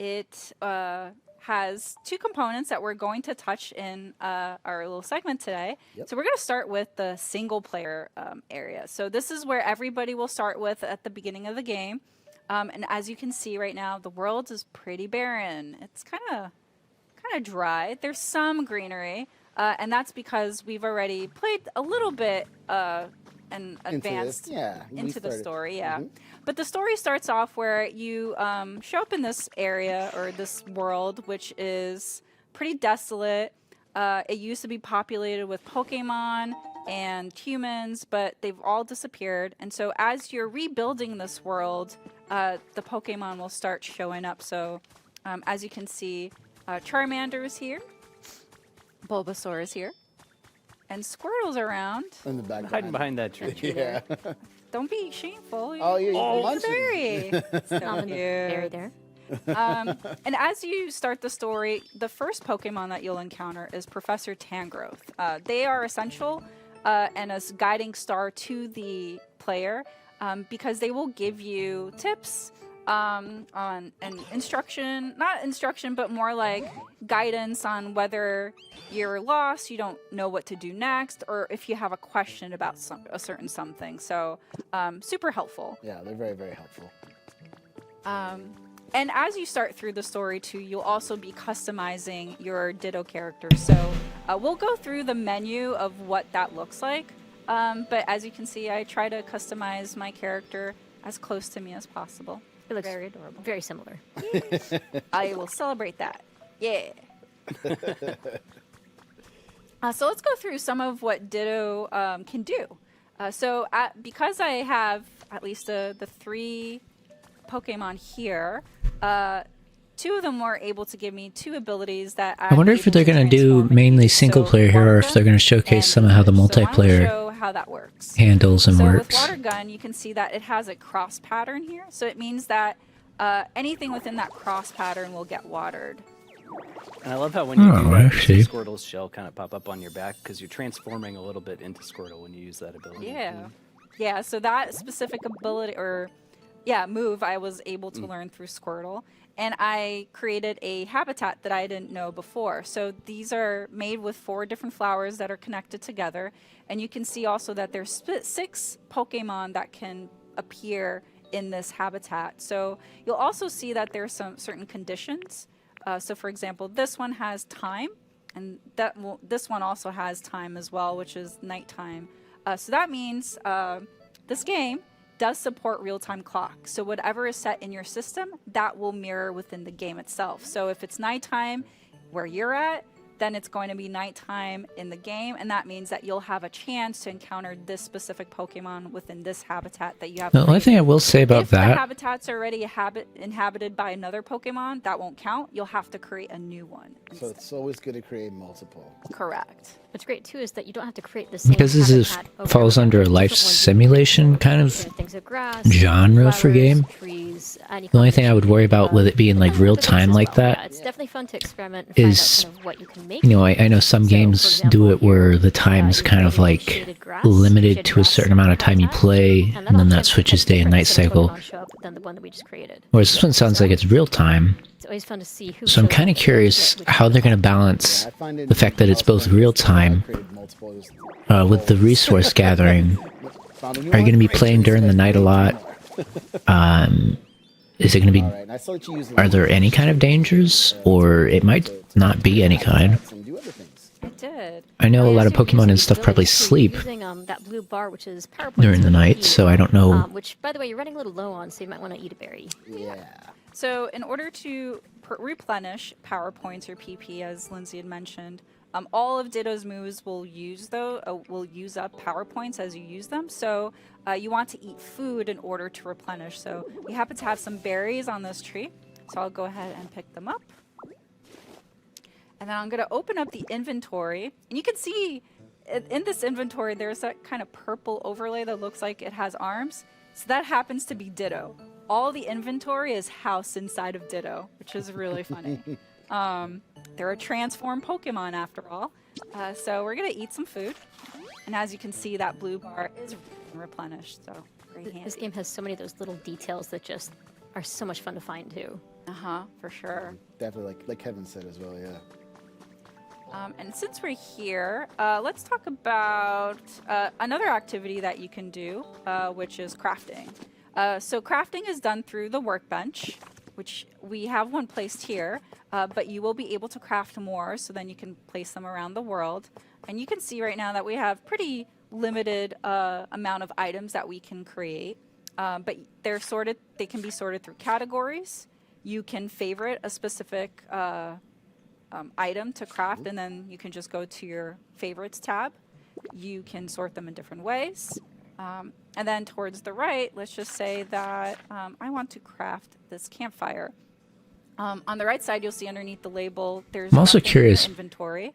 it has two components that we're going to touch in our little segment today. Yep. So we're going to start with the single player area. So this is where everybody will start with at the beginning of the game. And as you can see right now, the world is pretty barren. It's kind of dry. There's some greenery, and that's because we've already played a little bit and advanced into the story. Yeah. But the story starts off where you show up in this area or this world, which is pretty desolate. It used to be populated with Pokemon and humans, but they've all disappeared. And so as you're rebuilding this world, the Pokemon will start showing up. So as you can see, Charmander is here, Bulbasaur is here, and Squirtle's around. In the background. Hiding behind that tree. Yeah. Don't be shameful. Oh, you're It's a munching. berry. So Berry cute. there. And as you start the story, the first Pokemon that you'll encounter is Professor Tangrowth. They are essential and a guiding star to the player because they will give you tips on an instruction, not instruction, but more like guidance on whether you're lost, you don't know what to do next, or if you have a question about a certain something. So super helpful. Yeah, they're very, very helpful. And as you start through the story too, you'll also be customizing your Ditto character. So we'll go through the menu of what that looks like. But as you can see, I try to customize my character as close to me as possible. It looks very adorable. very similar. I will celebrate that. Yeah. So let's go through some of what Ditto can do. Because I have at least the three Pokemon here, two of them were able to give me two abilities that I wonder if they're going to do mainly single player here or if they're going to showcase some of how the multiplayer show how that works. handles and So works. with Water Gun, you can see that it has a cross pattern here. So it means that anything within that cross pattern will get watered. And I love how when you do that, you see see. Squirtle's shell kind of pop up on your back because you're transforming a little bit into Squirtle when you use that ability. Yeah. Yeah, so that specific ability, move, I was able to learn through Squirtle. And I created a habitat that I didn't know before. So these are made with 4 different flowers that are connected together. And you can see also that there's 6 Pokemon that can appear in this habitat. So you'll also see that there's some certain conditions. So for example, this one has time, and this one also has time as well, which is nighttime. So that means this game does support real-time clock. So whatever is set in your system, that will mirror within the game itself. So if it's nighttime where you're at, then it's going to be nighttime in the game, and that means that you'll have a chance to encounter this specific Pokemon within this habitat that you have. The only thing I will say about if the that, habitat's already inhabited by another Pokemon, that won't count. You'll have to create a new one. So it's always good to create multiple. Correct. What's great too is that you don't have to create the same because this is, habitat over falls and over under a again. life Different ones you simulation can kind of different things of grass, genre for flowers, game. trees, and you The only can thing I would worry about with it being like different real things time as like well. Yeah, that it's definitely fun to experiment and find is, out kind of what you can make. you know, I know some So, for games example, do it where here, the time's you kind can of use like shaded grass, limited shaded to a grass certain amount of time you habitat, play, and and then also that has switches day and different night set of cycle. Pokemon show up than the one that we just created. Whereas this one sounds like it's real time. It's always fun to see who. So I'm shows kind of up, curious which how they're going to Pokemon. balance I find it the fact that it's both also real interesting that I time created multiple with the resource gathering. Found a new Are you one? going to be playing during the night a lot? Is it going to be? All right, and I saw that you use Are there any kind of dangers, or it might not be any kind? and do other things. I did. I know a lot of So you're Pokemon and using stuff these probably abilities, so sleep you're using that blue bar, which is power points during the for night, EP, so I don't know. which, by the way, you're running a little low on, so you might want to eat a berry. Yeah. So in order to replenish power points or PP, as Lindsay had mentioned, all of Ditto's moves will use up power points as you use them. So you want to eat food in order to replenish. So we happen to have some berries on this tree, so I'll go ahead and pick them up. And then I'm going to open up the inventory, and you can see in this inventory there's that kind of purple overlay that looks like it has arms. So that happens to be Ditto. All the inventory is housed inside of Ditto, which is really funny. They're a transformed Pokemon after all. So we're going to eat some food. And as you can see, that blue bar is replenished. So very handy. This game has so many of those little details that just are so much fun to find too. For sure. Definitely, like Kevin said as well. Yeah. And since we're here, let's talk about another activity that you can do, which is crafting. So crafting is done through the workbench, which we have one placed here, but you will be able to craft more, so then you can place them around the world. And you can see right now that we have pretty limited amount of items that we can create, but they're sorted. They can be sorted through categories. You can favorite a specific item to craft, and then you can just go to your favorites tab. You can sort them in different ways. And then towards the right, let's just say that I want to craft this campfire. On the right side, you'll see underneath the label, there's I'm also nothing in your curious. inventory.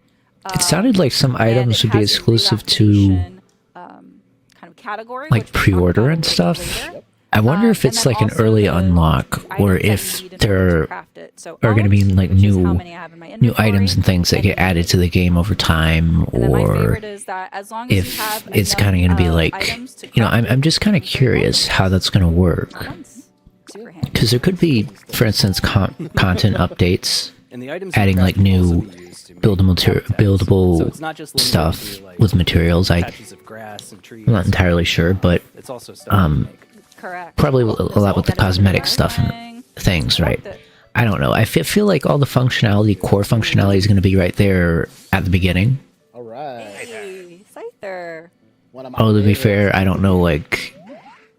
It sounded like some And items it would be has a exclusive to relaxation, kind of category, like which we'll talk pre-order about a and little bit stuff. later. I wonder if And it's then like an also early the unlock, or items that if you need in order to there craft it. So are going to be owned, like which is how many I have in my new inventory, items and things that and get added to the game over time, And then my or favorite is that as long as you if have it's enough, kind of going to be like, items to you know, craft I'm it, just kind of you can craft curious it. how that's going to work. That one's super handy. Because there could be, for instance, content updates, And the items adding you like craft can also new be used to make habitats. So buildable it's not just limited stuff to, like, with materials. I'm patches of grass and trees. not entirely sure, but It's also stuff you can make. Correct. probably a lot with the Then another cosmetic stuff and thing. things, right? Craft it. I don't know. I feel like all the functionality, core functionality, is going to be right there at the beginning. All right. Hey, Scyther. One of my Oh, to be favorites. fair, I don't know, like,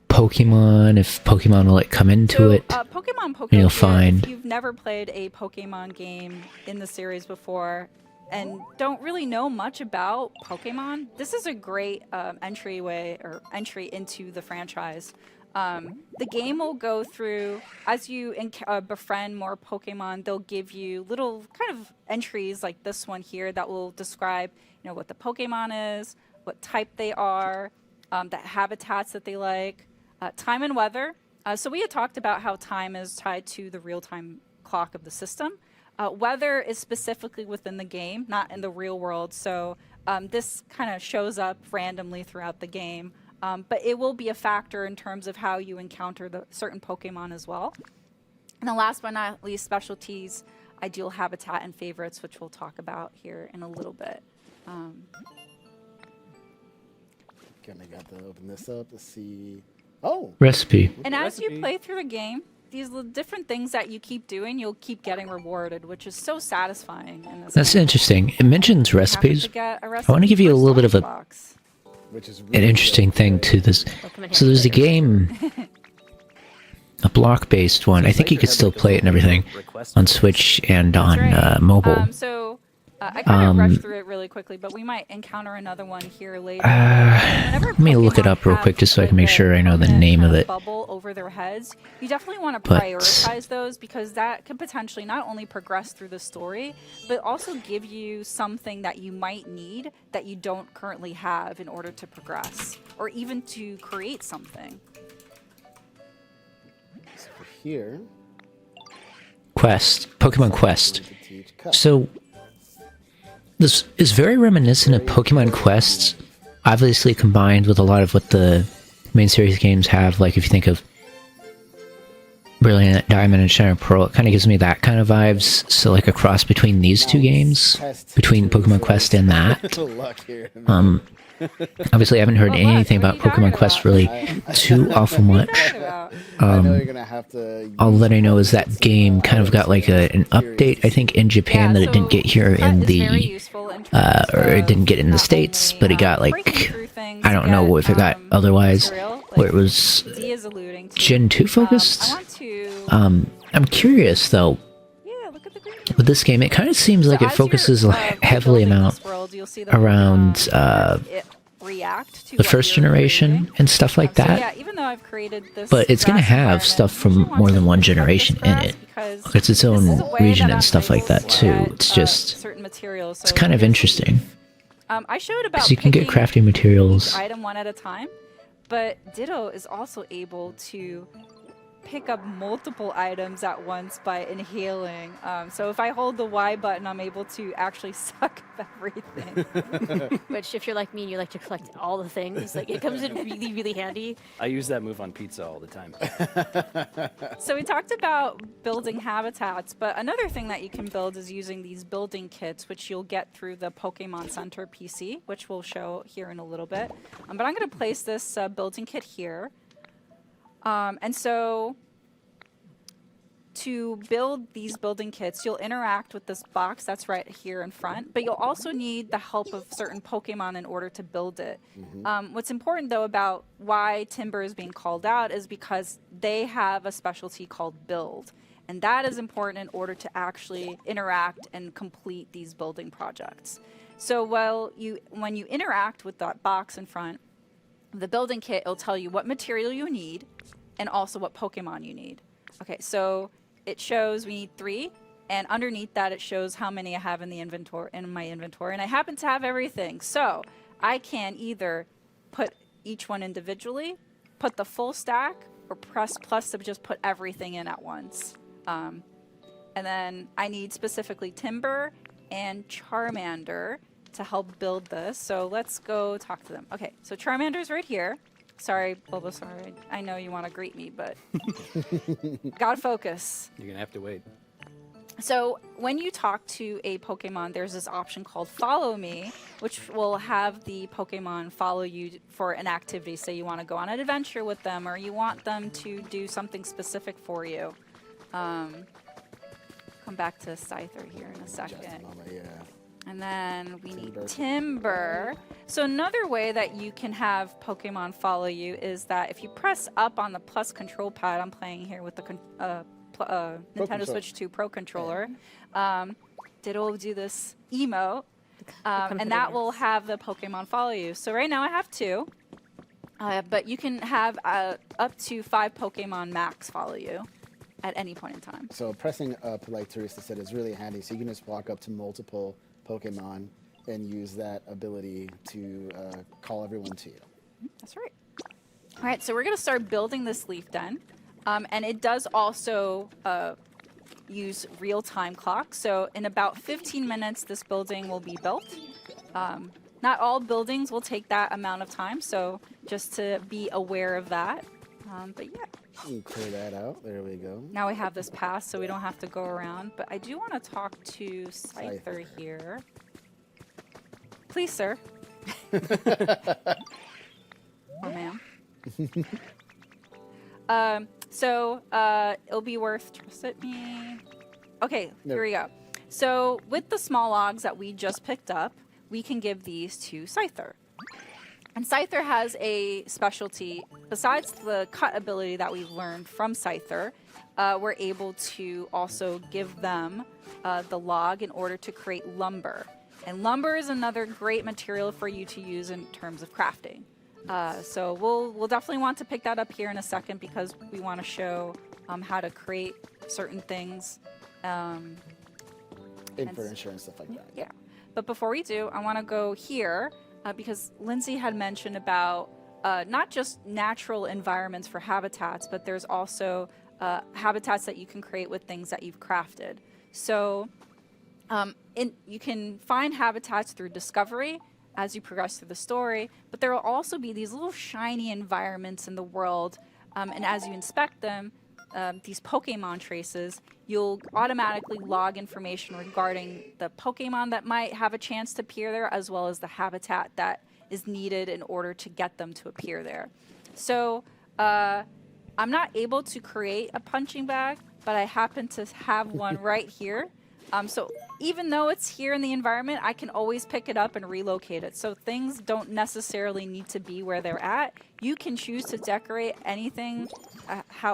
Pokemon, if Pokemon will, like, come into So, it. Pokemon Pokeopia, you'll find- if you've never played a Pokemon game in the series before and don't really know much about Pokemon, this is a great entry into the franchise. The game will go through, as you befriend more Pokemon, they'll give you little kind of entries like this one here that will describe, you know, what the Pokemon is, what type they are, the habitats that they like, time and weather. So we had talked about how time is tied to the real-time clock of the system. Weather is specifically within the game, not in the real world. So this kind of shows up randomly throughout the game. But it will be a factor in terms of how you encounter the certain Pokemon as well. And the last but not least, specialties, ideal habitat, and favorites, which we'll talk about here in a little bit. Kind of got to open this up to see. Oh, Recipe. And as you play through the game, these different things that you keep doing, you'll keep getting rewarded, which is so satisfying. In this That's game. interesting. It mentions You have to recipes. get a I want to give recipe you a for little bit of a starting box. which is an really interesting thing to this. They'll come in So handy there's a later. game, a block-based one. I think you could still play it and everything on Switch and on That's right. mobile. So I kind of rushed through it really quickly, but we might encounter another one here later. Whenever Let me look it Pokemon up real have, quick just so I like, can make a sure I know the permanent name kind of it. Bubble over their heads. You definitely want to But- prioritize those because that can potentially not only progress through the story, but also give you something that you might need that you don't currently have in order to progress, or even to create something. So for here. Quest. Pokemon Quest. to teach cut. So this is very reminiscent of Pokemon Quests, obviously combined with a lot of what the main series games have. Like if you think of Brilliant Diamond and Shining Pearl, it kind of gives me that kind of vibes. So like a cross between these two games, between Pokemon Quest and that. Luck here. Obviously, I haven't heard Oh, look, anything what are about you talking Pokemon Quest about? really too awful much. Talking about. I know you're gonna have to. All use that I know is some that game kind of got like an update, I think, in Japan that it didn't get here that in is very the useful in terms or it of didn't get in the not States, only, but it got breaking like through things I don't to know get, if it got otherwise, material, where it like was D is alluding to. Gen 2 focused. I want to. I'm curious though. Yeah, look at the green. With this game, it kind of seems like So it as you're, focuses heavily building amount this world, you'll see that, around it react to the what first you're generation creating. and stuff like So that. yeah, even though I've created this, But it's gonna grass have environment, stuff I from usually want more to than one protect this generation in grass it. because It's its this is own a way region that and I'm stuff like able that to too. get, It's just certain materials. it's So kind of here's interesting. leaf. I showed about Because you can get picking crafting materials. each item one at a time, but Ditto is also able to pick up multiple items at once by inhaling. So if I hold the Y button, I'm able to actually suck up everything. Which, if you're like me and you like to collect all the things, like it comes in really, really handy. I use that move on pizza all the time. So we talked about building habitats, but another thing that you can build is using these building kits, which you'll get through the Pokemon Center PC, which we'll show here in a little bit. But I'm going to place this building kit here. And so to build these building kits, you'll interact with this box that's right here in front, but you'll also need the help of certain Pokemon in order to build it. What's important, though, about why Timber is being called out is because they have a specialty called Build. And that is important in order to actually interact and complete these building projects. So when you interact with that box in front, the building kit, it'll tell you what material you need and also what Pokemon you need. Okay, so it shows we need 3, and underneath that it shows how many I have in the inventory, in my inventory, and I happen to have everything. So I can either put each one individually, put the full stack, or press plus to just put everything in at once. And then I need specifically Timber and Charmander to help build this. So let's go talk to them. Okay, so Charmander's right here. Sorry, Bulbasaur. I know you want to greet me, but gotta focus. You're going to have to wait. So when you talk to a Pokemon, there's this option called Follow Me, which will have the Pokemon follow you for an activity. Say you want to go on an adventure with them, or you want them to do something specific for you. Come back to Scyther here in a second. Just a moment, yeah. And then we need Timber. Timber. So another way that you can have Pokemon follow you is that if you press up on the plus control pad, I'm playing here with the Nintendo control. Switch 2 Pro controller, it'll do this emote, and that will have the Pokemon follow you. So right now I have 2, but you can have up to 5 Pokemon max follow you at any point in time. So pressing up, like Teresa said, is really handy. So you can just walk up to multiple Pokemon and use that ability to call everyone to you. That's right. All right, so we're going to start building this leaf den. And it does also use real-time clock. So in about 15 minutes, this building will be built. Not all buildings will take that amount of time, so just to be aware of that. But yeah. You can clear that out. There we go. Now we have this pass, so we don't have to go around. But I do want to talk to Scyther here. Please, sir. Oh, ma'am. So it'll be worth, trust it me. Okay, here we go. So with the small logs that we just picked up, we can give these to Scyther. And Scyther has a specialty. Besides the cut ability that we've learned from Scyther, we're able to also give them the log in order to create lumber. And lumber is another great material for you to use in terms of crafting. So we'll definitely want to pick that up here in a second because we want to show how to create certain things. And for insurance, stuff like that. Yeah. But before we do, I want to go here because Lindsay had mentioned about not just natural environments for habitats, but there's also habitats that you can create with things that you've crafted. So you can find habitats through discovery as you progress through the story, but there will also be these little shiny environments in the world, and as you inspect them, these Pokemon traces, you'll automatically log information regarding the Pokemon that might have a chance to appear there, as well as the habitat that is needed in order to get them to appear there. So I'm not able to create a punching bag, but I happen to have one right here. So even though it's here in the environment, I can always pick it up and relocate it. So things don't necessarily need to be where they're at. You can choose to decorate anything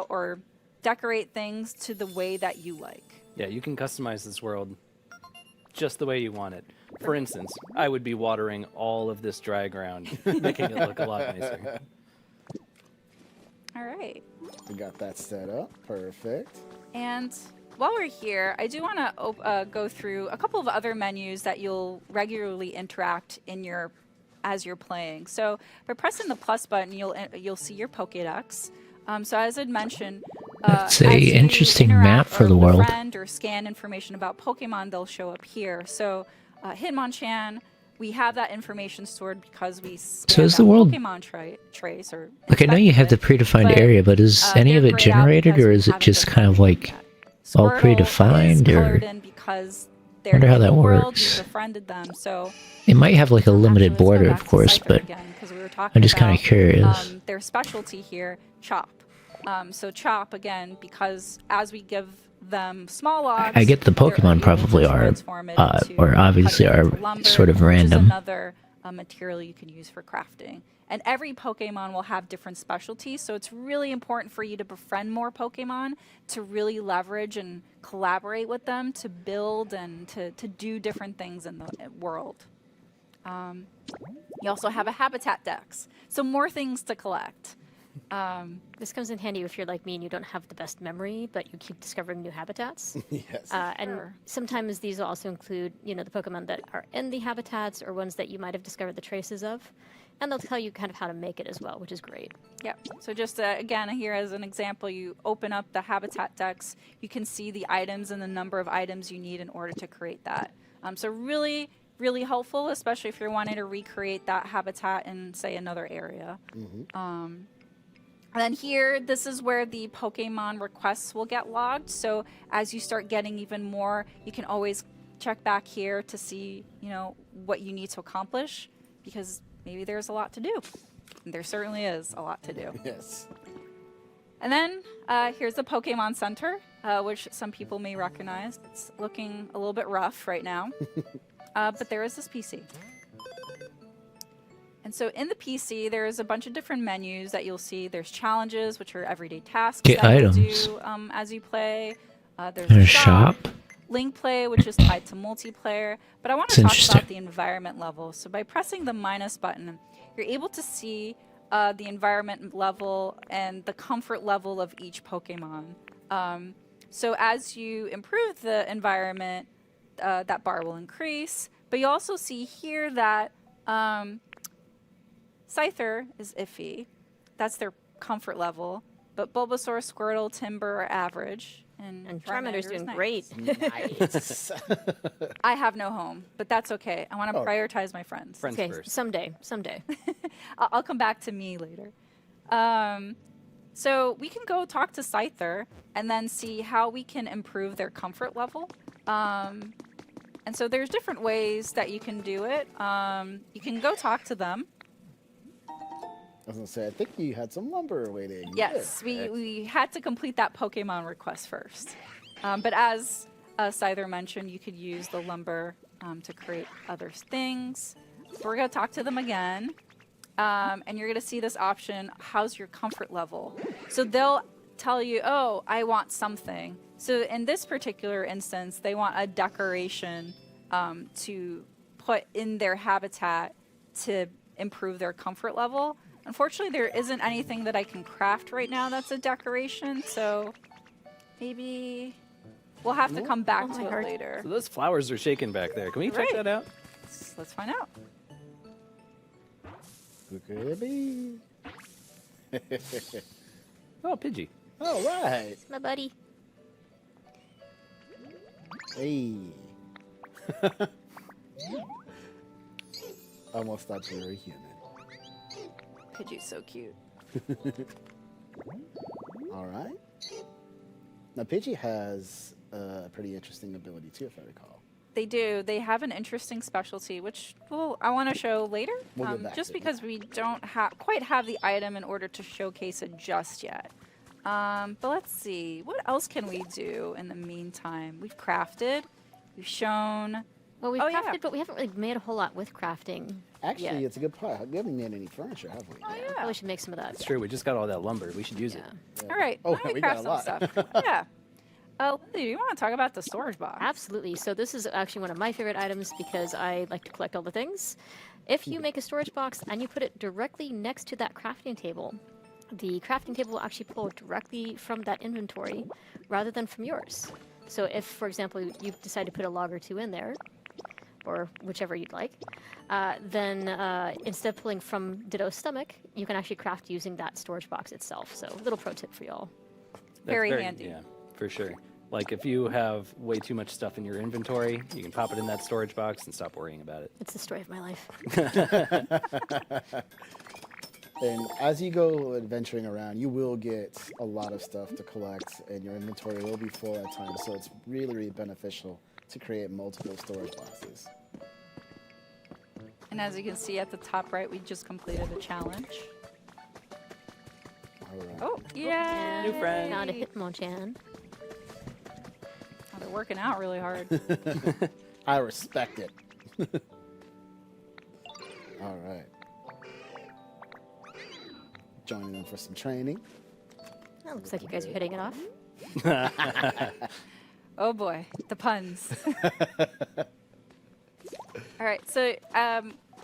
or decorate things to the way that you like. Yeah, you can customize this world just the way you want it. For instance, I would be watering all of this dry ground, making it look a lot nicer. All right. We got that set up. Perfect. And while we're here, I do want to go through a couple of other menus that you'll regularly interact in as you're playing. So by pressing the plus button, you'll see your Pokédex. So as I'd mentioned, That's as a you interesting map interact for or the world. befriend or scan information about Pokemon, they'll show up here. So Hitmonchan, we have that information stored because we scanned is that the world- Pokemon trace or Like, I know you have the inspected it, predefined but, area, but is any they're of it grayed out generated, because or we is it haven't just kind of befriended like them yet. all Squirtle predefined, is or colored in because they're wonder how in that the world, works. we befriended them. So it might have like a limited actually, let's go border, back of to course, Scyther but again, 'cause we were talking I'm just kind of about, curious. their specialty here, Chop. So Chop, again, because as we give them small logs, I get the they're Pokemon able probably to are, transform it into or obviously cutting are into lumber, sort of which is random. another material you can use for crafting. And every Pokemon will have different specialties, so it's really important for you to befriend more Pokemon to really leverage and collaborate with them to build and to do different things in the world. You also have a habitat dex, so more things to collect. This comes in handy if you're like me and you don't have the best memory, but you keep discovering new habitats. Yes. And Sure. sometimes these will also include, the Pokemon that are in the habitats or ones that you might have discovered the traces of. And they'll tell you kind of how to make it as well, which is great. Yep. So just again, here as an example, you open up the habitat dex, you can see the items and the number of items you need in order to create that. So really, really helpful, especially if you're wanting to recreate that habitat in, say, another area. And then here, this is where the Pokemon requests will get logged. So as you start getting even more, you can always check back here to see, what you need to accomplish, because maybe there's a lot to do. There certainly is a lot to do. Yes. And then here's the Pokemon Center, which some people may recognize. It's looking a little bit rough right now, but there is this PC. And so in the PC, there's a bunch of different menus that you'll see. There's challenges, which are everyday tasks Get that you'll items. do as you play. There's There's a a shop. Link play, which is tied to multiplayer. But I want It's to talk interesting. about the environment level. So by pressing the minus button, you're able to see the environment level and the comfort level of each Pokemon. So as you improve the environment, that bar will increase. But you also see here that Scyther is iffy. That's their comfort level. But Bulbasaur, Squirtle, Timber are average. And Charmander's Charmander's doing nice. great. Nice. I have no home, but that's okay. I want to Oh. prioritize my friends. Friends Okay, first. someday. I'll come back to me later. So we can go talk to Scyther and then see how we can improve their comfort level. And so there's different ways that you can do it. You can go talk to them. I was gonna say, I think you had some lumber waiting. Yes, Good. we had to complete that Pokemon request first. But as Scyther mentioned, you could use the lumber to create other things. So we're going to talk to them again. And you're going to see this option, how's your comfort level? So they'll tell you, oh, I want something. So in this particular instance, they want a decoration to put in their habitat to improve their comfort level. Unfortunately, there isn't anything that I can craft right now that's a decoration, so maybe we'll have to come back to it later. So those flowers are shaking back there. Can we check Right. that out? Let's find out. Who could it be? Oh, Pidgey. All right. It's my buddy. Hey. Almost thought you were a human. Pidgey's so cute. All right. Now, Pidgey has a pretty interesting ability, too, if I recall. They do. They have an interesting specialty, which I want to show later. We'll get back just to it. because we don't quite have the item in order to showcase it just yet. But let's see. What else can we do in the meantime? We've crafted. We've shown. Well, we've Oh, crafted, yeah. but we haven't really made a whole lot with crafting. Actually, yet. it's a good part. We haven't made any furniture, have we? Oh, We yeah. probably should make some of that. It's true. We just got all that lumber. We should use Yeah. it. All right. Oh, why don't we craft got a some lot. stuff? Yeah. Lindsay, do you want to talk about the storage box? Absolutely. So this is actually one of my favorite items because I like to collect all the things. If you make a storage box and you put it directly next to that crafting table, the crafting table will actually pull directly from that inventory rather than from yours. So if, for example, you decide to put a log or two in there, or whichever you'd like, then instead of pulling from Ditto's stomach, you can actually craft using that storage box itself. So little pro tip for y'all. Very handy. Yeah, for sure. Like if you have way too much stuff in your inventory, you can pop it in that storage box and stop worrying about it. It's the story of my life. And as you go adventuring around, you will get a lot of stuff to collect, and your inventory will be full at times. So it's really, really beneficial to create multiple storage boxes. And as you can see at the top right, we just completed a challenge. All right. Oh, yeah. New friend. Got a Hitmonchan. Oh, they're working out really hard. I respect it. All right. Joining them for some training. That looks like you guys are hitting it off. Oh boy, the puns. All right, so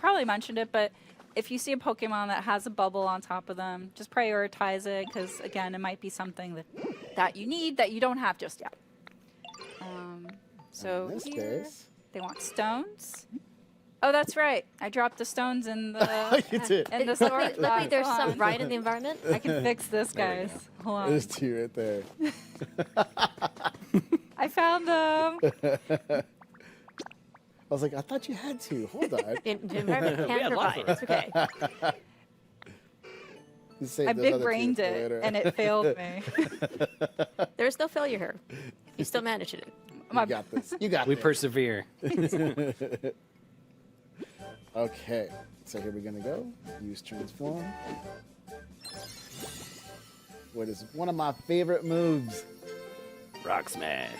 probably mentioned it, but if you see a Pokemon that has a bubble on top of them, just prioritize it because again, it might be something that you need that you don't have just yet. So In this here, case, they want stones. Oh, that's right. I dropped the stones in the you did. in the sword. Luckily, there's Hold some on. right in the environment. I can fix this, There we guys. Hold on. There's two right there. I found them. I was like, I thought you had to. Hold on. The environment We can had lots provide. of It's okay. Just save I those big other two brained for it, later. and it failed me. There's no failure here. You still managed it. My You got this. You got We this. persevere. Okay, so here we're gonna go. Use transform. What is one of my favorite moves? Rock smash.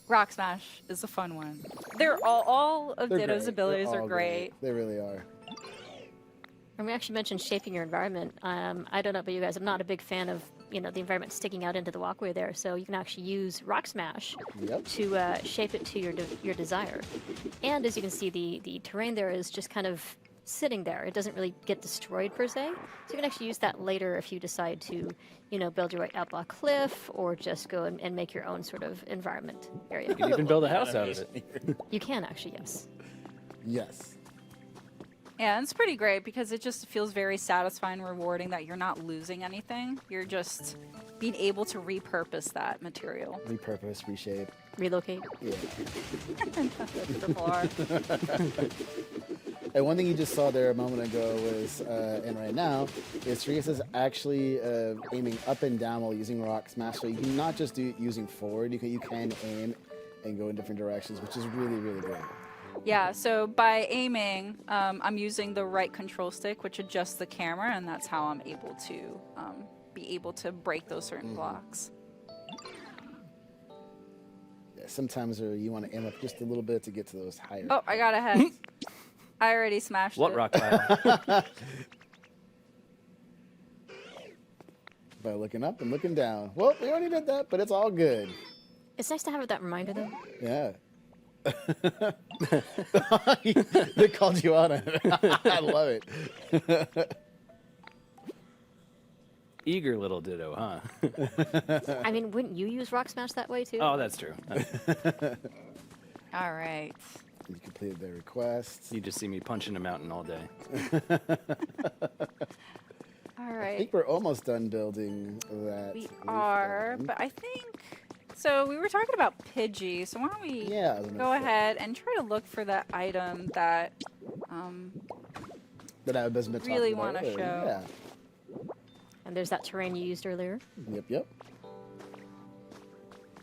Rock Smash is a fun one. They're all of They're Ditto's great. abilities They're are all great. They really are. And we actually mentioned shaping your environment. I don't know about you guys. I'm not a big fan of the environment sticking out into the walkway there. So you can actually use Rock Smash Yep. to shape it to your desire. And as you can see, the terrain there is just kind of sitting there. It doesn't really get destroyed per se. So you can actually use that later if you decide to, build your way up a cliff or just go and make your own sort of environment area. You can even build a house out of it. You can actually, yes. Yes. Yeah, and it's pretty great because it just feels very satisfying and rewarding that you're not losing anything. You're just being able to repurpose that material. Repurpose, reshape. Relocate. Yeah. Triple R. And one thing you just saw there a moment ago was, and right now, is Trigus is actually aiming up and down while using Rock Smash. So you can not just do it using forward, you can aim and go in different directions, which is really, really great. Yeah, so by aiming, I'm using the right control stick, which adjusts the camera, and that's how I'm able to be able to break those certain blocks. Yeah, sometimes you want to aim up just a little bit to get to those higher. Oh, I got ahead. I already smashed What it. rock pile? By looking up and looking down. Well, we already did that, but it's all good. It's nice to have that reminder, though. Yeah. They called you out on it. I love it. Eager little Ditto, huh? I mean, wouldn't you use Rock Smash that way, too? Oh, that's true. All right. You completed their request. You just see me punching a mountain all day. All I right. think we're almost done building that. We roof are, garden. but I think... So we were talking about Pidgey, so why don't we Yeah, I was gonna go say. ahead and try to look for that item that... That I was been really talking about wanna earlier. show. Yeah. And there's that terrain you used earlier. Yep.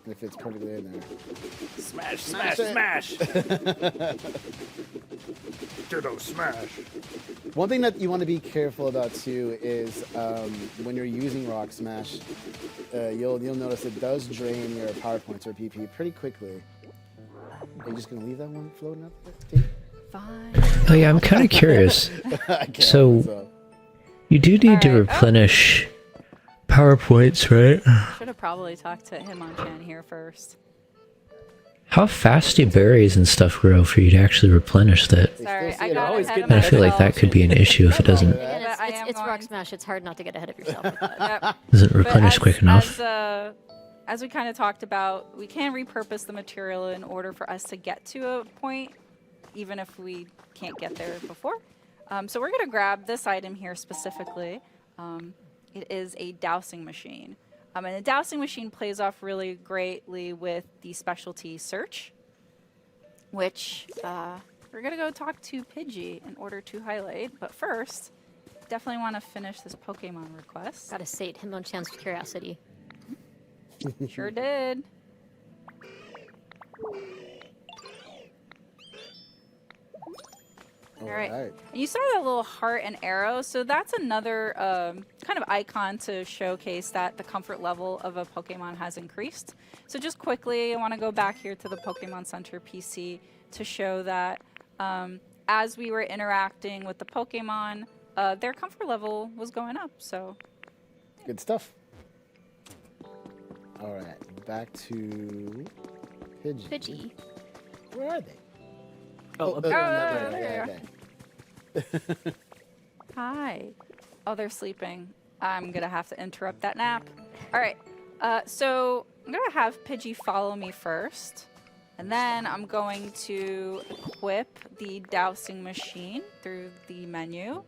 And it fits perfectly in there. Smash, Smash smash, it. smash! Ditto smash! One thing that you want to be careful about too is when you're using Rock Smash, you'll notice it does drain your power points or PP pretty quickly. Are you just gonna leave that one floating up there? Fine. Oh yeah, I'm kind of curious. I can't, So- You do need to Alright, oh. replenish PowerPoints, right? Should have probably talked to Hitmonchan here first. How fast do berries and stuff grow for you to actually replenish that? They Sorry, still I see it got always ahead get of And I feel like myself. that could be an issue if it doesn't Again, But I am it's Rock going- Smash. It's hard not to get ahead of yourself with that. Yep. doesn't But replenish quick enough. As we kind of talked about, we can repurpose the material in order for us to get to a point, even if we can't get there before. So we're going to grab this item here specifically. It is a dowsing machine. And the dowsing machine plays off really greatly with the specialty search, which we're going to go talk to Pidgey in order to highlight. But first, definitely want to finish this Pokemon request. Gotta sate Hitmonchan's curiosity. Sure did. All right. And you saw that little heart and arrow, so that's another kind of icon to showcase that the comfort level of a Pokemon has increased. So just quickly, I want to go back here to the Pokemon Center PC to show that as we were interacting with the Pokemon, their comfort level was going up. So Good stuff. All right, back to Pidgey. Pidgey. Where are they? Oh, there Hi. Oh, they're sleeping. I'm going to have to interrupt that nap. All right. So I'm going to have Pidgey follow me first. And then I'm going to equip the dowsing machine through the menu.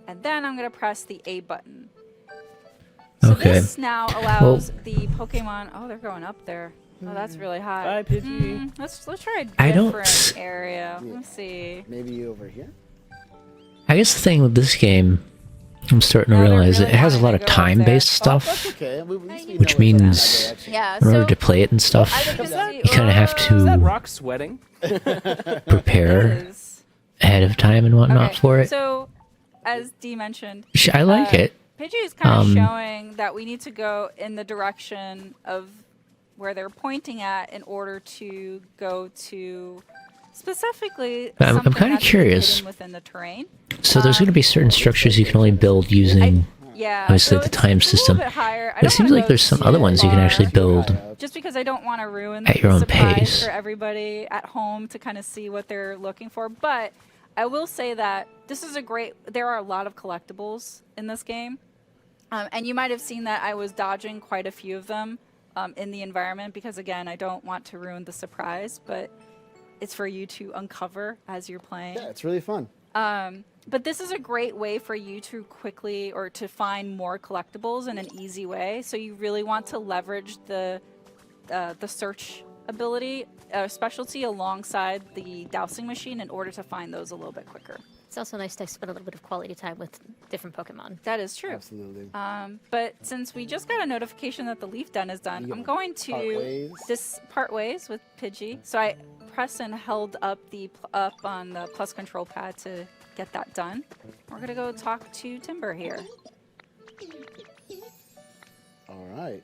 And then I'm going to press the A button. So Okay. this now allows the Pokemon... Oh, they're going up there. Oh, that's really high. Bye, Pidgey. Let's try a I don't different s- area. Let's see. Maybe over here? I guess the thing with this game, I'm starting to No, they're realize really it has a wanting lot to of go up time-based there. Oh, that's stuff. okay. At least we Which know it's in that means- direction. Yeah, In order so to play it and stuff, I look to see... you kind of have Is that to rock sweating? prepare Is. ahead of time and whatnot Okay, for it. So, as Dee mentioned, I like it. Pidgey is kind of Um, showing that we need to go in the direction of where they're pointing at in order to go to specifically I'm something kinda that's curious. hidden within the terrain. So there's going to be certain structures you can only build using Yeah, obviously so the it's- time it's a little system. bit higher. I But it don't seems wanna like go there's some too other ones you can far, actually build. just because I don't want to ruin at the your own surprise pace. for everybody at home to kind of see what they're looking for. But I will say that this is a great. There are a lot of collectibles in this game, and you might have seen that I was dodging quite a few of them in the environment because again, I don't want to ruin the surprise, but it's for you to uncover as you're playing. Yeah, it's really fun. But this is a great way for you to quickly or to find more collectibles in an easy way. So you really want to leverage the search ability specialty alongside the dowsing machine in order to find those a little bit quicker. It's also nice to spend a little bit of quality time with different Pokemon. That is true. Absolutely. But since we just got a notification that the leaf den is done, Yeah. I'm going Part to ways. part ways with Pidgey. So I pressed and held up up on the plus control pad to get that done. We're gonna go talk to Timber here. All right.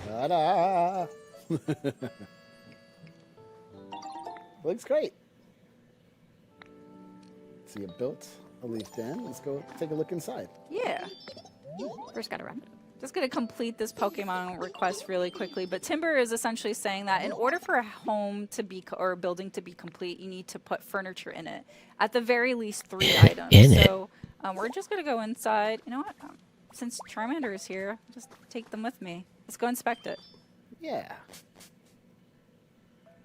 Ta-da! Looks great. So you built a leaf den. Let's go take a look inside. Yeah. First gotta wrap it. Just going to complete this Pokemon request really quickly, but Timber is essentially saying that in order for a home to be, or a building to be complete, you need to put furniture in it. At the very least 3 items. In it? So we're just going to go inside. You know what? Since Charmander is here, just take them with me. Let's go inspect it. Yeah.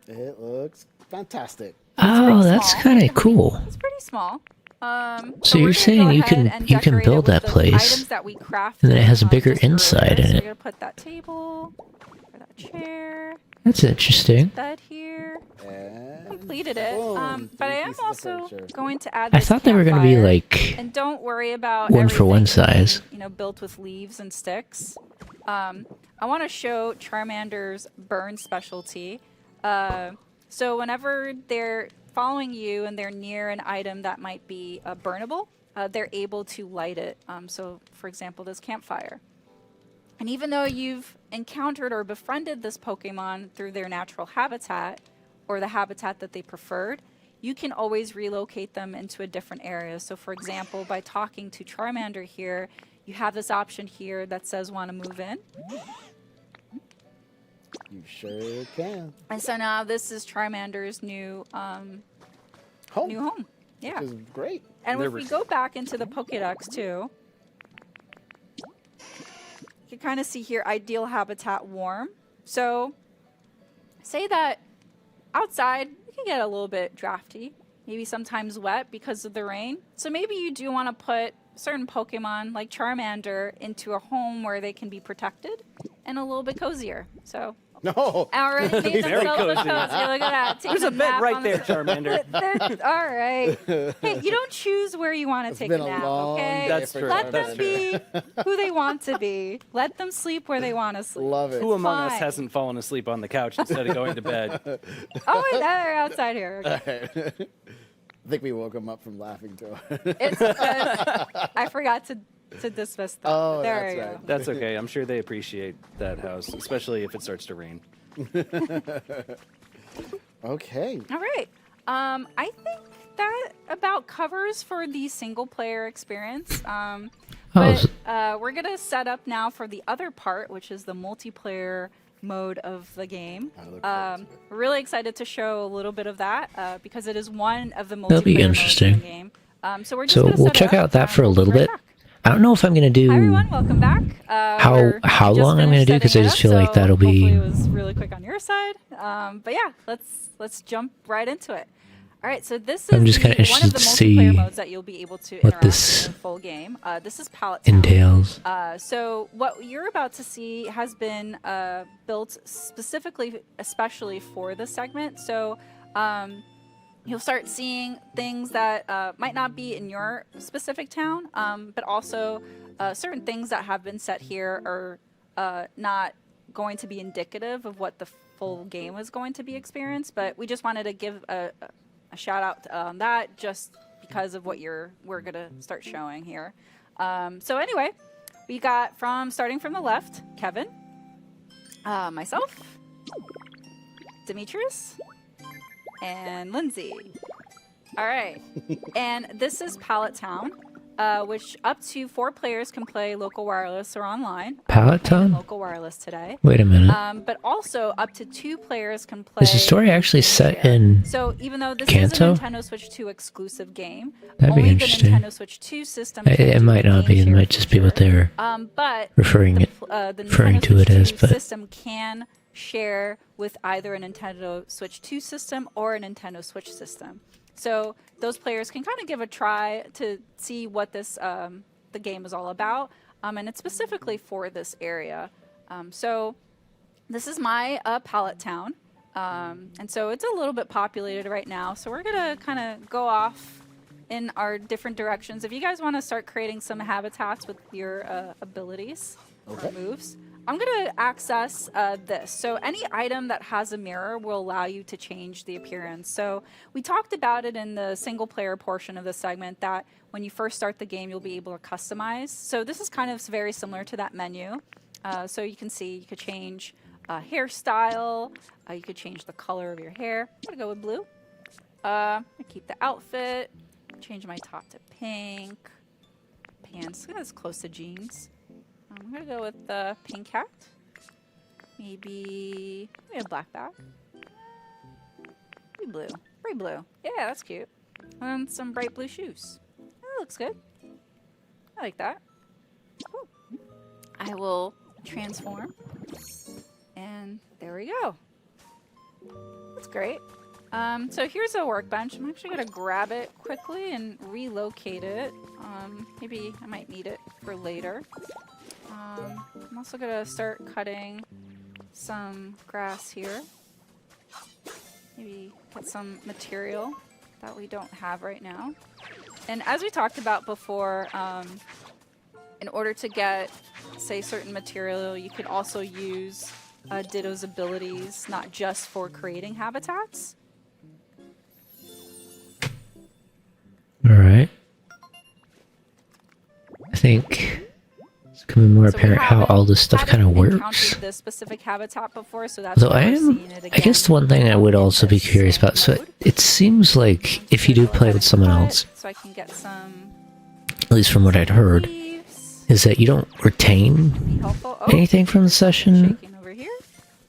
It looks fantastic. Oh, pretty that's small. kind of cool. It's pretty small. So we're you're gonna saying go you ahead can- and you can decorate it build with that the place, items that we crafted, and then it has a bigger just earlier. inside in So it. We're gonna put that table, or that chair, That's interesting. that here. And Completed it. boom, But I 3 am pieces of also furniture. going to add. I this thought they were going to be campfire. like And don't worry about one for one everything being, size. You know, built with leaves and sticks. I want to show Charmander's burn specialty. So whenever they're following you and they're near an item that might be burnable, they're able to light it. So, for example, this campfire. And even though you've encountered or befriended this Pokemon through their natural habitat or the habitat that they preferred, you can always relocate them into a different area. So, for example, by talking to Charmander here, you have this option here that says want to move in. You sure can. And so now this is Charmander's new Home. new home. Yeah. Which is great. And They're if we go back into the Pokédex too, you can kind of see here, ideal habitat warm. So say that outside it can get a little bit drafty, maybe sometimes wet because of the rain. So maybe you do want to put certain Pokemon, like Charmander, into a home where they can be protected and a little bit cozier. So No. already made Very themselves a cozy. cozy. Look at that. There's Taking a bed nap right on there, the- Charmander. All right. Hey, you don't choose where you want to take a been a nap, long okay? day That's for true. Let That's them true. be who they want to be. Let them sleep where they want to sleep. Love it. Who among us fine. hasn't fallen asleep on the couch instead of going to bed? Oh, wait, they're outside here. Okay. I think we woke him up from laughing too. It's because I forgot to dismiss that. Oh, there that's you right. go. That's okay. I'm sure they appreciate that house, especially if it starts to rain. Okay. All right. I think that about covers for the single player experience. But we're going to set up now for the other part, which is the multiplayer mode of the game. I look forward to it. We're really excited to show a little bit of that because it is one of the multiplayer That'll be modes in interesting. the game. So we're just So gonna we'll set it check up, out that for a we'll be little right bit. back. I don't know if I'm gonna do Hi everyone, welcome back. We're how just long I'm gonna finished do, 'cause I setting it just up, feel like so that'll be- hopefully it was really quick on your side. But yeah, let's jump right into it. All right, so this is I'm just kinda one of interested the to multiplayer see modes that you'll be able to what interact this in the full game. This is Palette Town. entails. So what you're about to see has been built specifically, especially for this segment. So you'll start seeing things that might not be in your specific town, but also certain things that have been set here are not going to be indicative of what the full game is going to be experienced. But we just wanted to give a shout out on that just because of what we're gonna start showing here. So anyway, we got starting from the left, Kevin, myself, Demetrius, and Lindsay. All right, and this is Palette Town, which up to 4 players can play local wireless or online. Palette Playing Town? local wireless today. Wait a minute. But also up to 2 players can play. Is the story actually game set share. in So even though this Kanto? is a Nintendo Switch 2 exclusive game, That'd be only interesting. the Nintendo Switch 2 system. It, can it do might the not game be. It share might just be what feature. they're But referring the, it. the referring Nintendo to it Switch as, 2 but- system can share with either a Nintendo Switch 2 system or a Nintendo Switch system. So those players can kind of give a try to see what this the game is all about, and it's specifically for this area. So this is my Palette Town, and so it's a little bit populated right now. So we're gonna kind of go off in our different directions. If you guys want to start creating some habitats with your abilities or moves, I'm going to access this. So any item that has a mirror will allow you to change the appearance. So we talked about it in the single player portion of the segment that when you first start the game, you'll be able to customize. So this is kind of very similar to that menu. So you can see you could change hairstyle. You could change the color of your hair. I'm going to go with blue. I keep the outfit. Change my top to pink. Pants, that's close to jeans. I'm gonna go with the pink hat. Maybe a black bag. Maybe blue. Pretty blue. Yeah, that's cute. And some bright blue shoes. That looks good. I like that. Cool. I will transform. And there we go. That's great. So here's a workbench. I'm actually going to grab it quickly and relocate it. Maybe I might need it for later. I'm also going to start cutting some grass here. Maybe get some material that we don't have right now. And as we talked about before, in order to get, say, certain material, you could also use Ditto's abilities, not just for creating habitats. All right. I think it's becoming more So we apparent how haven't- all this stuff kind of haven't works. encountered this specific habitat before, so that's Though why I we're am, seeing it I again, guess the one thing I would in also be this curious about. So mode. it seems like if you do play with someone else, So I can get some at least from what I'd heard, leaves. is that you don't retain Be helpful. Oh, anything from the session. shaking over here.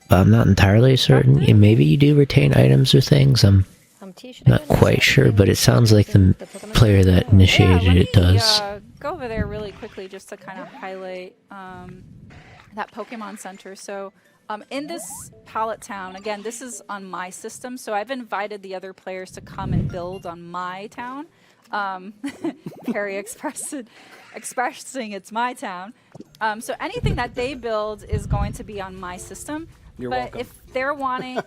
I'm not entirely certain. And maybe you do retain items or things. I'm not quite sure, but it sounds like the player that initiated let it me, does. go over there really quickly just to kind of highlight that Pokemon Center. So in this Palette Town, again, this is on my system, so I've invited the other players to come and build on my town. very expressing it's my town. So anything that they build is going to be on my system. You're but welcome. if they're wanting,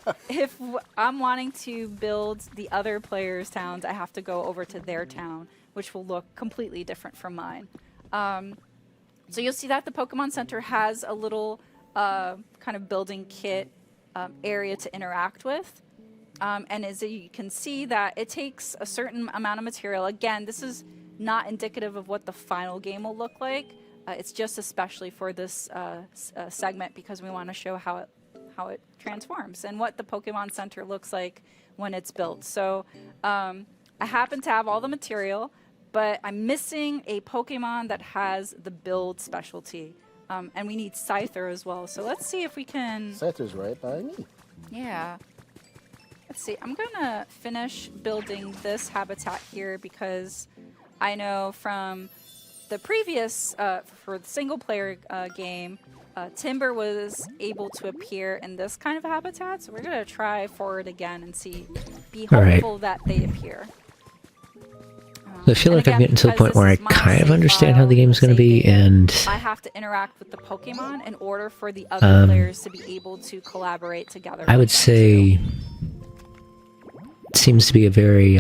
I'm wanting to build the other players' towns, I have to go over to their town, which will look completely different from mine. So you'll see that the Pokemon Center has a little kind of building kit area to interact with. And as you can see that it takes a certain amount of material. Again, this is not indicative of what the final game will look like. It's just especially for this segment because we want to show how it transforms and what the Pokemon Center looks like when it's built. So I happen to have all the material, but I'm missing a Pokemon that has the build specialty. And we need Scyther as well. So let's see if we can... Scyther's right by me. Yeah. Let's see. I'm going to finish building this habitat here because I know from the previous, for the single player game, Timber was able to appear in this kind of habitat. So we're going to try for it again and be All right. hopeful that they appear. I feel And like I'm again, getting to the because point where I this is my kind of save understand how file, the game's going to save be, data, and I have to interact with the Pokemon in order for the other players to be able to collaborate together. I would with them too. say it seems to be a very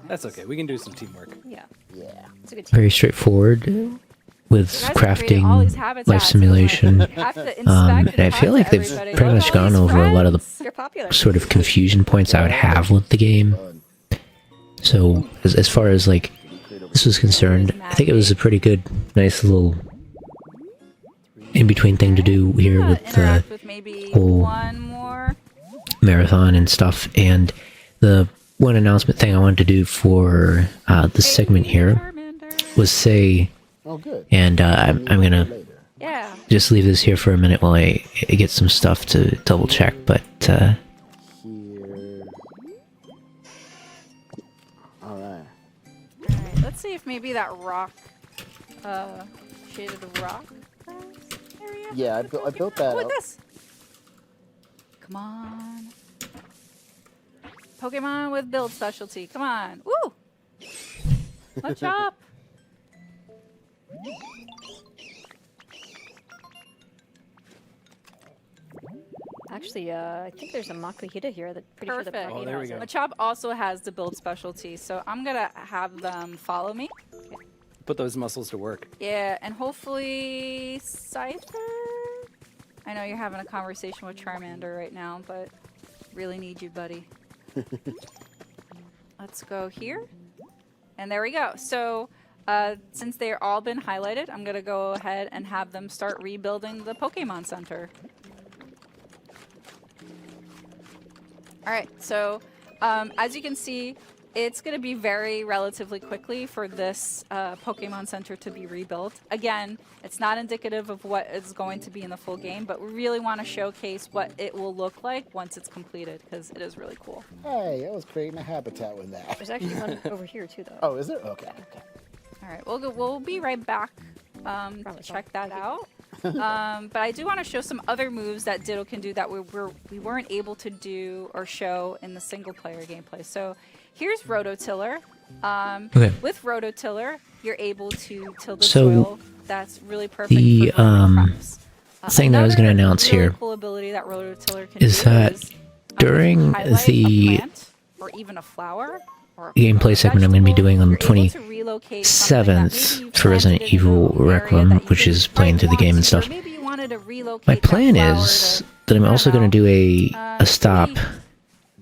That's okay. We can do some teamwork. Yeah. Yeah. It's a good team. very straightforward with You guys are creating all these crafting, habitats, life so, simulation. like, you have to inspect And I talk feel to like they've everybody. pretty Look much at all gone these over a lot of the friends. You're popular. sort of confusion points I would have with the game. Fun. So as far as like this was concerned, I think it was a pretty good, nice little in-between thing to do here with the Interact with maybe whole one more. marathon and stuff. And the one announcement thing I wanted to do for this segment here Charmander. was say, Oh, good. and I'm gonna Later. Yeah. just leave this here for a minute while I get some stuff to double check. But Here. All right. Alright, let's see if maybe that rock, shaded rock area. Yeah, I built that Look at up. this. Come on. Pokemon with build specialty. Come on. Woo! Watch up. Actually, I think there's a Makuhita here that pretty sure Perfect. that Oh, there we go. Machop also has the build specialty, so I'm gonna have them follow me. Put those muscles to work. Yeah, and hopefully Scyther? I know you're having a conversation with Charmander right now, but really need you, buddy. Let's go here. And there we go. So since they're all been highlighted, I'm going to go ahead and have them start rebuilding the Pokemon Center. All right, so as you can see, it's going to be very relatively quickly for this Pokemon Center to be rebuilt. Again, it's not indicative of what is going to be in the full game, but we really want to showcase what it will look like once it's completed, because it is really cool. Hey, I was creating a habitat with that. There's actually one over here too, though. Oh, is there? Okay. Okay. All right, we'll be right back to check that out. But I do want to show some other moves that Ditto can do that we weren't able to do or show in the single player gameplay. So here's Rototiller. Okay. With Rototiller, you're able to till the So, soil. That's really perfect the, for growing crops. thing that I was gonna Another announce really here cool ability that Rototiller can is do that is, during highlight the a plant or even a flower or a gameplay segment I'm going to be vegetable, doing on the you're able to relocate something that maybe 27th you for Resident planted in Evil an area Requiem, that you which didn't is playing quite through the game want and to, or stuff. maybe you wanted to relocate My that plan flower is to, that I'm I don't also going to know, do a stop maybe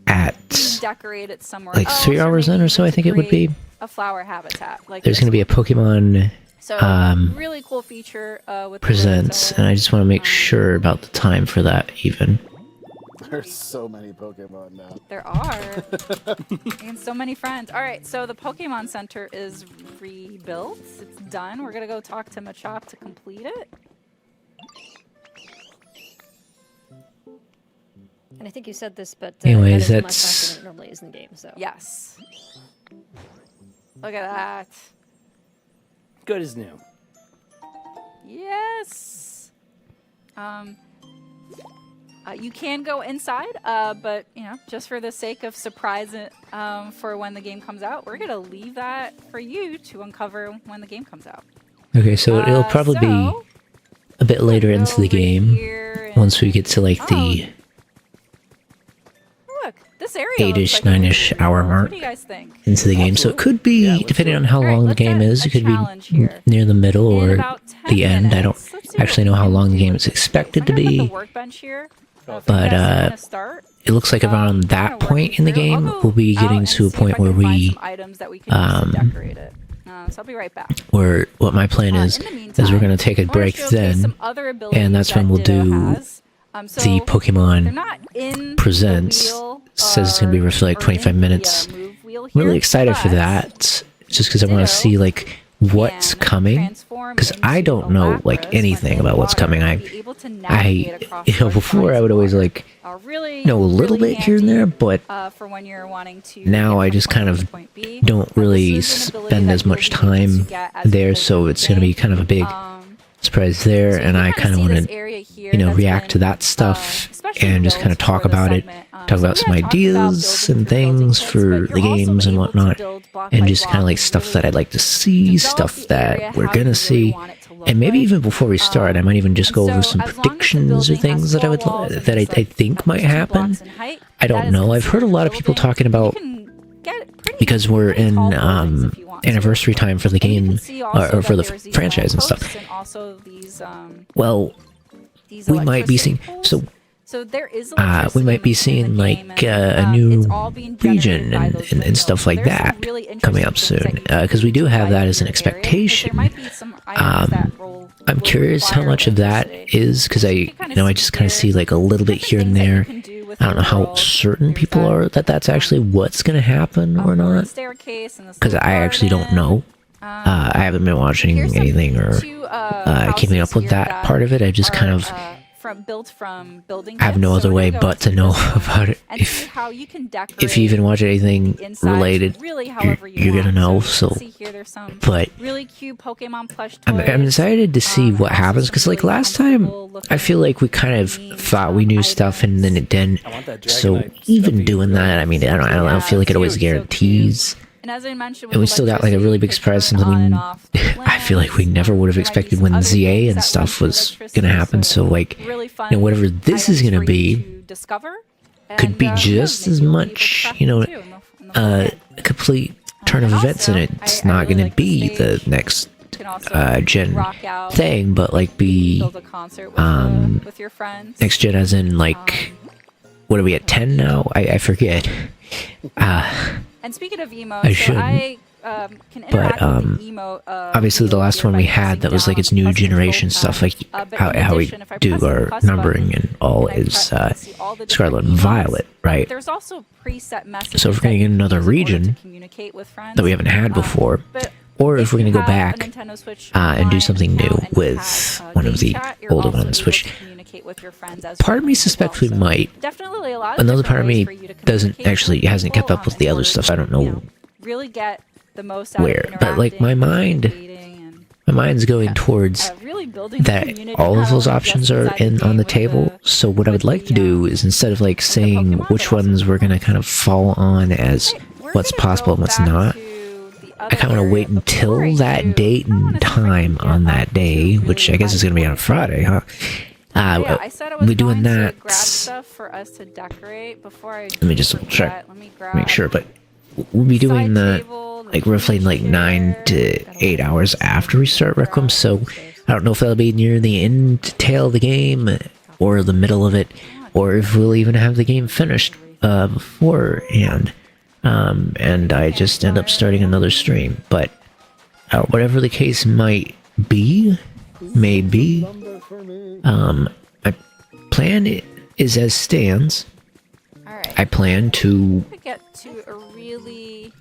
at decorate it somewhere like else, 3 or hours maybe in or even so, I to think it would create be. a flower habitat. Like There's this going to be a one. Pokemon So really cool feature with the Presents, Rototiller. and I just want to make sure about the time for that even. There's so many Pokemon now. There are. And so many friends. All right, so the Pokemon Center is rebuilt. It's done. We're going to go talk to Machop to complete it. And I think you said this, but Anyways, that is much that's- faster than it normally is in the game. So Yes. Look at that. Good as new. Yes. You can go inside, but just for the sake of surprise, for when the game comes out, we're gonna leave that for you to uncover when the game comes out. Okay, so it'll probably be So, a bit later into the over game, here and- once we get to like the Look, this area 8-ish, looks like a 9-ish pretty hour cool. mark What do you guys think? into the game. So it could be, Yeah, let's depending do on it. how Alright, long the let's game set is, a it could challenge be here. near the middle In or about 10 the end. I don't minutes. Let's see what actually we know how can long the do game with is this. expected to We're gonna put be. the workbench here. For you But, guys to kinda start. It looks like around that Kinda point working in the through. I'll game, go we'll be out getting and to a see if I point where can find we, some items that we can use to decorate it. So I'll be right back. or what my plan In is, the is meantime, we're going to take I a wanna break showcase then, some other abilities that's when that we'll Ditto do has. So the they're Pokemon not in Presents. the wheel, Says it's going to be roughly like or 25 in the, minutes. move wheel Really here, excited for but that, just because I want Ditto to see like what's can coming. transform Because I into don't know like Lapras when anything in about what's water coming. and be able to navigate across large Before bodies I would of always water. like Really, know a little really bit here and handy, there, but for when you're wanting to now get I from just point kind A of to point B. don't This really is an ability spend that as you'll much be able to time get as you there, play so through it's the going to be game. kind of a big surprise there, So you and can I kinda kind of see want this to, area here that's react to been, that stuff especially and just built kind of talk for the about it, segment. talk So about we some had talked about ideas building and through building things kits, for but the you're also games and able to whatnot, build block and by just kind of block like and stuff really that I'd like to see, develop stuff the that area we're how gonna you really see, want it to look and maybe like. even before we start, I might even just And go over so some as long as the predictions or building has things that I four would walls and that it's, I like, think at might least 2 happen. blocks in height, I that don't is know. I've heard a considered lot of people building. talking You about, can get pretty- because we're pretty in tall buildings if you want to. anniversary time for the And you can game, see also or for that the there's these franchise and stuff. lampposts and also these, Well, these we might be electricity seeing poles. so there is we electricity might be in the seeing game, like and, a new it's all being region generated by and, those and windmills. stuff So like there's some that really coming interesting up things soon, that you can because we do have utilize that in as an your area, 'cause there expectation. might be some items that I'm curious how much of that is, because I just kind of see like a little bit here and there. I don't know how certain people are that that's actually what's going to happen or not, because I actually don't know. I haven't been watching anything or keeping up with that part of it. I just kind of built from building have no kits. So other we're way gonna go but to into know this one about it. and see how you can If you even watch anything the insides related, really however you you're gonna want. know. you So, can see here there's some but really cute Pokemon plush I'm toys. excited to see what also happens, some because like really last time, comfortable I feel like we kind of looking, thought we knew stuff and then it didn't. I want that So Dragonite even stuffy doing that, I mean, I don't feel like it always guarantees. And as I mentioned, And we with still got like a really big surprise, electricity, something you can turn on and off I feel like we lamps. never would have There might be expected some when other ZA things and that stuff run through was electricity, gonna happen. So like, really fun whatever this is items gonna for you be to discover, could and, be yeah, just maybe as you'll be able to much, craft you know, them too in the full game. a complete turn of And events, and also, it's I not really gonna like be the stage. next You can also gen rock out, thing, but like be build a concert with your friends. next gen, as in like, what are we at 10 now? I forget. And speaking of emotes, I so shouldn't. I can interact with the emote. Obviously, the last one we had that was like its new generation stuff, like how we do our numbering and all is Scarlet and Violet, right? There's also preset messages. So if we're gonna that get you can another use in order to region communicate with friends, that we haven't had before, but or if we're you gonna go have a back Nintendo Switch and do Online something new account and you with have, one of game the chat, you're older also ones, able which to communicate with your friends as part of me well. suspects we So might. definitely a lot of Another different part of ways me for you to doesn't communicate actually with hasn't kept people, up with in the other order stuff. to, I don't know really get the most out where, of but like my interacting, mind, communicating, and, my mind's going towards really building the that community, all not of those only options just are inside the in on game the with table. So what I would like to do is, instead of like saying Pokemon, which but also ones the we're gonna friends. kind of fall on as Hey, we're what's gonna possible go and what's back not, to the I other kind of want to area, wait but before I until that do, date I wanna and see if I can time get on up that to day, which I really guess is high gonna be on a points. Friday, huh? Yeah, I said I was we doing going that. to grab stuff for us to decorate before I Let me just double check, forget. Let me grab make sure, but we'll be doing side that table, the like roughly in like chair, 9 to gotta 8 hours some after we start grab Requiem. So those. I don't know if that'll be near the end tail of the game or the middle of it, or if we'll even have the game finished beforehand. And I just end up starting another stream. But whatever the case might be, maybe. My plan is as stands. Alright, I plan to to get to a really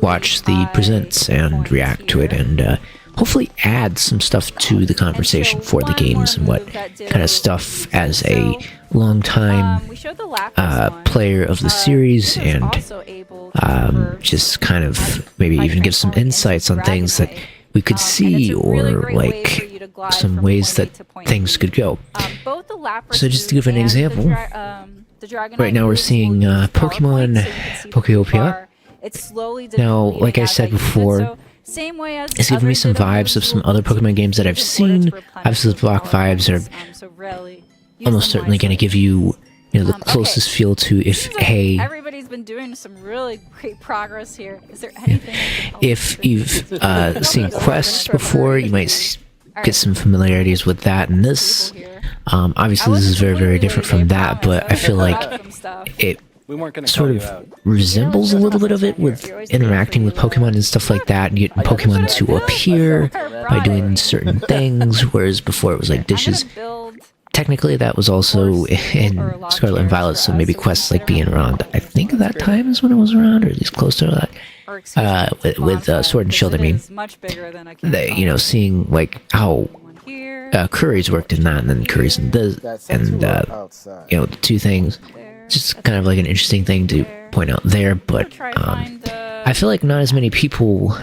watch the high presents and point react to it, here. and hopefully add some stuff to the conversation And so for the one games and more what move that kind of Ditto stuff uses. as a long time we showed the Lapras one. player of the series, Ditto's and also able to traverse just kind of maybe by even give some transforming into insights on things that Dragonite. we could And it's see, a really or great way like for you to glide some from ways point that A to point things B. could go. Both the Lapras So just to move give an and example, the Dragonite right now we're moves will seeing use power Pokemon points, so you can see from Pokeopia. afar. It's slowly Now, depleting like I as said use it, before, so same way as it's giving me other some Ditto vibes moves of some will other continue Pokemon to games that I've use in order seen. to replenish Obviously, the those block power vibes are points, so really use almost them certainly going to wisely. give you, the Okay. closest feel to if, Seems like hey, everybody's been doing some really great progress here. Is there anything I can help if with? you've seen Go quests for it. before, you might get some familiarities with that and this. Table here. Obviously, this is very, very different from that, but I feel like it We weren't going to sort call of you out. resembles a little bit of it with interacting with Pokemon and stuff like that, and getting Pokemon to appear by doing certain things, whereas before it was like dishes. Technically, that was also in Scarlet and Violet, so maybe quests like being around. I think that time is when it was around, or at least close to that. With Sword and Shield, I mean, seeing like how curries worked in that, and then curries in this, and the two things. Just kind of like an interesting thing to point out there, but I feel like not as many people I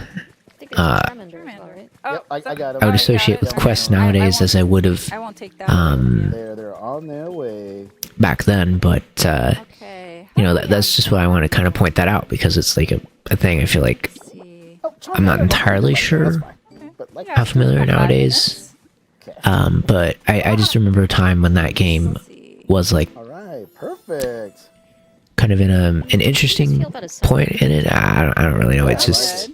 think it's Charmander as well, right? Yep, I got 'em. I would associate with quests nowadays as I would have I won't take that. They're on their way. back then, but Okay. that's just why I want to kind of point that out, because it's like a thing I feel like Let's see. Oh, I'm not entirely sure But like, how familiar nowadays, but I just remember a time when that game was like all right, perfect. kind of in an interesting point in it. I don't really know. It's just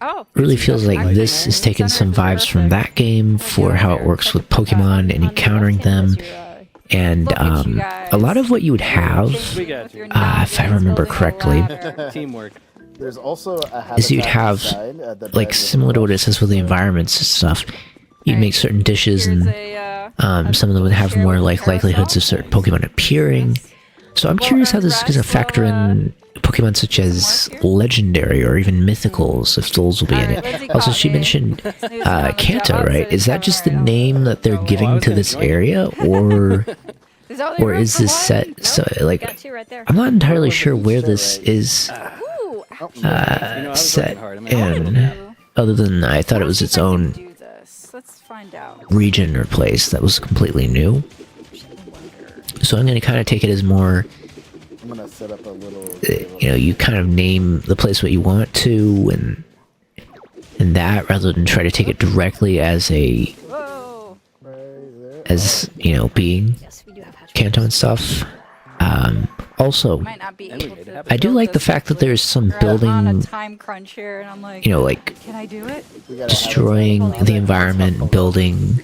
Oh. really feels like this is taking some vibes from that game for how it works with Pokemon and encountering them, and a lot of what you would have, We got you. if I remember correctly, Teamwork. There's also a is you'd habitat have inside, the like bed similar to what it says with the environments and stuff. You'd make certain dishes, and some of them would have more like likelihoods of certain Pokemon appearing. So I'm curious how this is going to factor in Pokemon such as legendary or even mythicals, if those will be in it. Also, she mentioned Kanto, right? Is that just the name that they're giving to this area, or is this set so like? Got two right there. I'm not entirely sure where this is Ooh, set in, other than I thought it was its own do this. Let's find out. region or place that was completely new. So I'm going to kind of take it as more, I'm gonna set up a little. you kind of name the place what you want to, and that, rather than try to take it directly as a, Whoa. being Yes, we do have hatch. Kanto and stuff. Also, Might not be able to I do build like the this fact that quickly. there's some We're on a building, time crunch here, and I'm like, like can I do it? We gotta destroying the environment, building.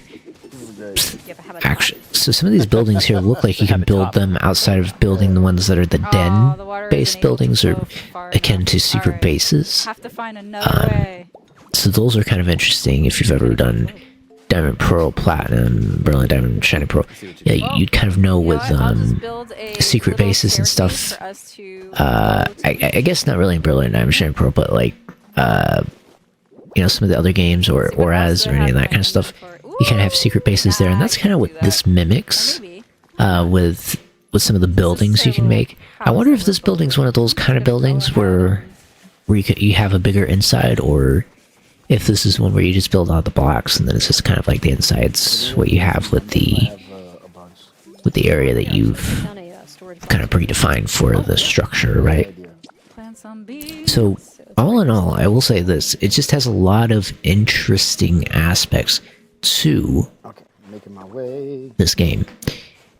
Actually, so some of these buildings here look like you can build them outside of building the ones that are the den-based buildings, or akin to secret bases. Have to find another way. So those are kind of interesting if you've ever done Diamond Pearl, Platinum, Brilliant Diamond, Shining Pearl. Yeah, you'd kind of know with secret bases and stuff. I guess not really in Brilliant Diamond, Shining Pearl, but like some of the other games or Auras or any of that kind of stuff. You kind of have secret bases there, and that's kind of what this mimics with some of the buildings you can make. I wonder if this building's one of those kind of buildings where you have a bigger inside, or if this is one where you just build out the blocks and then it's just kind of like the inside's what you have with the area that you've Found a storage box. kind of predefined for the structure, right? Plant some beans. So all in all, I will say this: it just has a lot of interesting aspects to Okay, making my way. this game,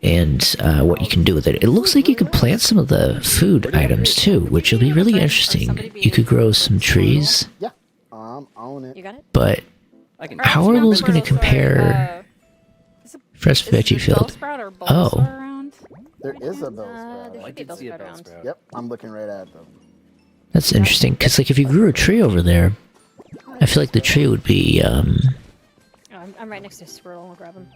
and what you can do with it. It looks like you could plant some of the food items too, which will be really interesting. You could grow some trees, Yeah, I'm on it. You got it? but I can. how are those going to compare fresh veggie field? Oh. There is a bell There sprout. should be a bell see a sprout bell around. sprout. Yep, I'm looking right at them. That's interesting, because like if you grew a tree over there, I feel like the tree would be Oh, I'm right next to Swirl. I'll grab him.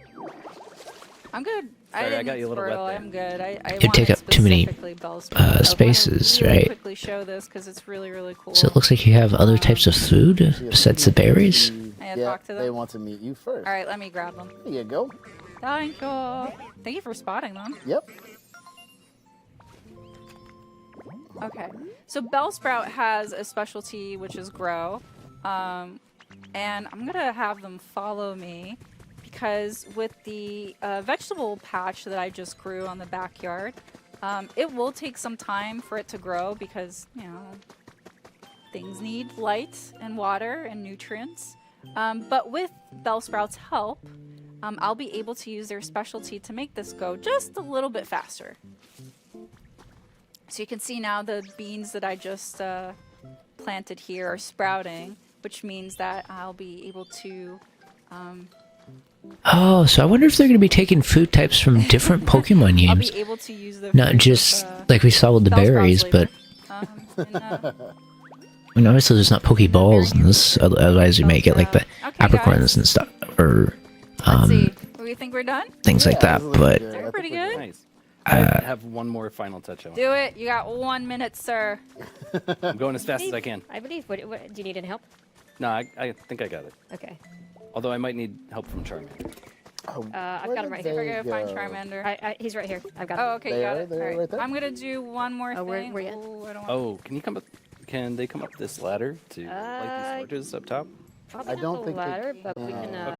I'm good. Sorry, I didn't got you a little Squirtle, wet there. I'm good. I It'd take wanted up too many, specifically Bell's Sprout. I spaces, wanna really right? Quickly show this because it's really cool. so it looks like you have other types of food besides the berries. I Yeah, talk to they them. want to meet you first. All right, let me grab them. Here you go. Thank you. Thank you for spotting them. Yep. Okay. So Bellsprout has a specialty which is grow. and I'm gonna have them follow me because with the vegetable patch that I just grew on the backyard, it will take some time for it to grow because, you know, things need light and water and nutrients. But with Bellsprout's help, I'll be able to use their specialty to make this go just a little bit faster. So you can see now the beans that I just planted here are sprouting, which means that I'll be able to... Oh, so I wonder if they're going to be taking food types from different Pokemon I'll games. be able to use the Not fruits just of, like we saw with the Bellsprout's berries, flavor. but And, I mean, obviously there's not Pokeballs in this, otherwise you might get like the Okay, apricorns guys. and stuff, or let's see. Do we think we're done? things like Yeah, that, this is looking but good. I think Pretty we're good. Nice. I have one more final touch on. Do it. You got 1 minute, sir. I'm going as fast as I can. I believe. What, do you need any help? No, I think I got it. Okay. Although I might need help from Charmander. Oh, I've where got him did right they here. We're gonna find go? Charmander. He's right here. I've got Oh, him. okay, you got There, it. there, All right. right there? I'm gonna do one more Oh, thing. where you at? Ooh, I don't want... Oh, can you come up? Can they come up this ladder to light these torches up top? Probably I not don't the think they ladder, but we can. can.